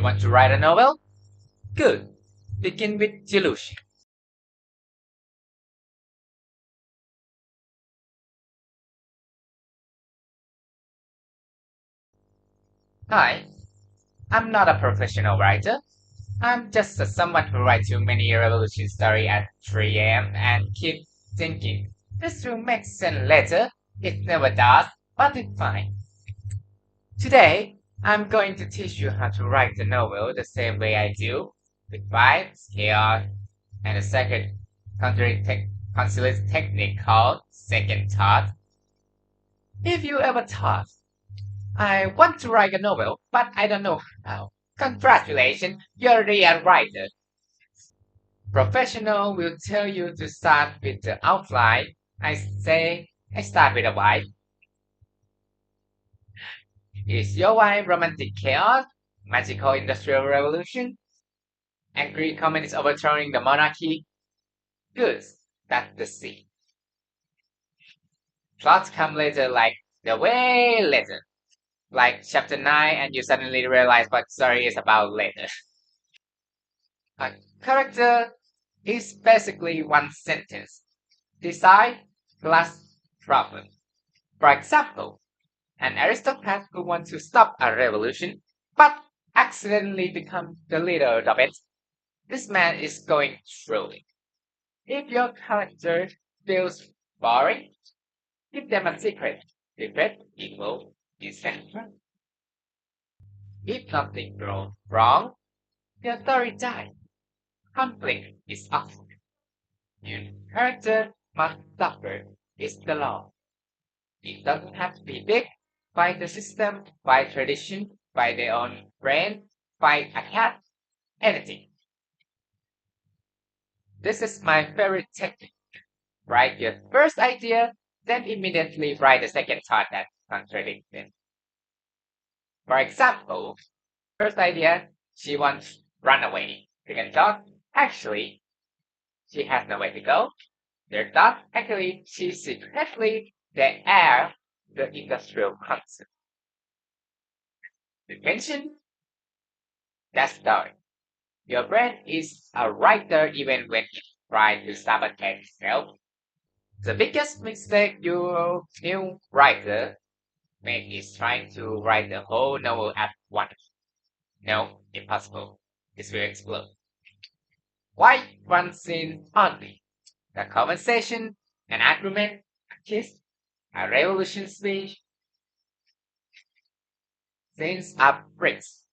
You want to write a novel? Good. Begin with delusion. Hi, I'm not a professional writer. I'm just someone who writes too many revolution stories at 3 a.m. and keep thinking, this will make sense later. It never does, but it's fine. Today, I'm going to teach you how to write a novel the same way I do, with vibes, chaos, and a second considered technique called second thought. If you ever thought, I want to write a novel, but I don't know how. Congratulations, you're a real writer. Professional will tell you to start with the outline. I say I start with a vibe. Is your vibe romantic chaos? Magical industrial revolution? Angry communists overthrowing the monarchy? Good. That's the scene. Plots come later like the way later. Like chapter 9 and you suddenly realize what the story is about later. A character is basically one sentence. Decide plus problem. For example, an aristocrat who wants to stop a revolution but accidentally becomes the leader of it. This man is going through it. If your character feels boring, give them a secret. Secret equals essential. If nothing goes wrong, your story dies. Conflict is optional. Your character must suffer. It's the law. It doesn't have to be big. Fight the system, fight tradition, fight their own brain, fight a cat, anything. This is my favorite technique. Write your first idea, then immediately write the second thought that contradicts it. For example, first idea, she wants to run away. Second thought, actually, she has nowhere to go. Third thought, actually, she secretly the heir the industrial concept. The mention that story. Your brain is a writer even when it tries to sabotage itself. The biggest mistake you new writer make is trying to write the whole novel at once. No, impossible. This will explode. Why one scene only? The conversation, an argument, a kiss, a revolution speech. Scenes are bricks.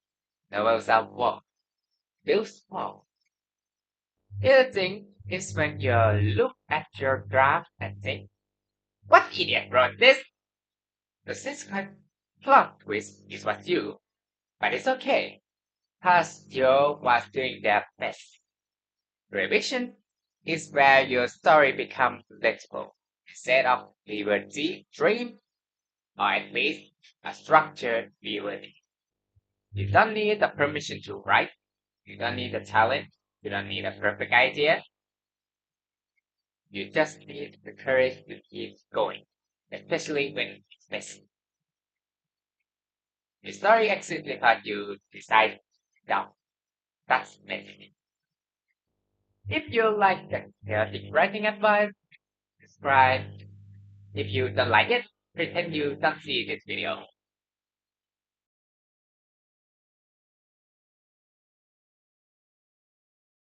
Novels are walls. Build small. The other thing is when you look at your draft and think, what idiot wrote this? The subsequent plot twist is what you, but it's okay. Pasteur was doing their best. Revision is where your story becomes legible instead of liberty dream, or at least a structured liberty. You don't need the permission to write. You don't need the talent. You don't need a perfect idea. You just need the courage to keep going, especially when it's messy. The story exits because you decide down. That's messy. If you like the chaotic writing advice, subscribe. If you don't like it, pretend you don't see this video.